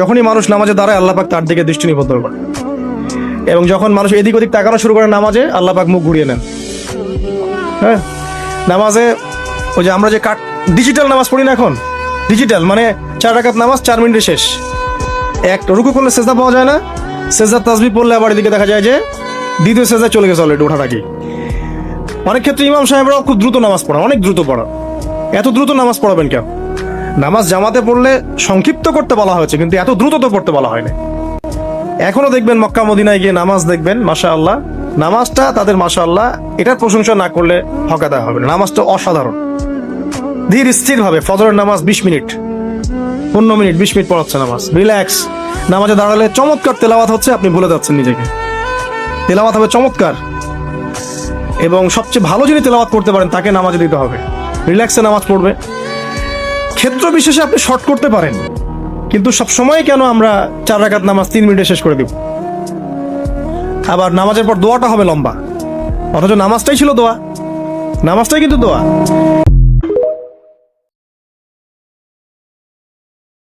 যখনই মানুষ নামাজে দাঁড়ায় আল্লাহ পাক তার দিকে দৃষ্টি নিবদ্ধ করে, এবং যখন মানুষ এদিক ওদিক তাকানো শুরু করে নামাজে, আল্লাহ পাক মুখ ঘুরিয়ে নেন। হ্যাঁ, নামাজে ওই যে আমরা যে ডিজিটাল নামাজ পড়ি না এখন, ডিজিটাল মানে 4 রাকাত নামাজ 4 মিনিটে শেষ। এক রুকু করলে সেজদা পাওয়া যায় না, সেজদার তাসবিহ পড়লে আবার এদিকে দেখা যায় যে দ্বিতীয় সেজদায় চলে গেছে অলরেডি ওঠাটাকি। অনেক ক্ষেত্রে ইমাম সাহেবরাও খুব দ্রুত নামাজ পড়া, অনেক দ্রুত পড়া। এত দ্রুত নামাজ পড়াবেন কেন? নামাজ জামাতে পড়লে সংক্ষিপ্ত করতে বলা হয়েছে, কিন্তু এত দ্রুত তো পড়তে বলা হয়নি। এখনো দেখবেন মক্কা মদিনায় গিয়ে নামাজ দেখবেন, মাশাআল্লাহ, নামাজটা তাদের মাশাআল্লাহ এটার প্রশংসা না করলে হকাদা হবে না। নামাজটা অসাধারণ, ধীর স্থির ভাবে ফজরের নামাজ 20 মিনিট 15 মিনিট 20 মিনিট পড়াচ্ছে নামাজ, রিল্যাক্স। নামাজে দাঁড়ালে চমৎকার তেলাওয়াত হচ্ছে, আপনি ভুলে যাচ্ছেন নিজেকে। তেলাওয়াত হবে চমৎকার, এবং সবচেয়ে ভালো যিনি তেলাওয়াত করতে পারেন তাকে নামাজে দিতে হবে। রিল্যাক্সে নামাজ পড়বে। ক্ষেত্র বিশেষে আপনি শর্ট করতে পারেন, কিন্তু সব সময় কেন আমরা 4 রাকাত নামাজ 3 মিনিটে শেষ করে দিব? আবার নামাজের পর দোয়াটা হবে লম্বা, অথচ নামাজটাই ছিল দোয়া, নামাজটাই কিন্তু দোয়া।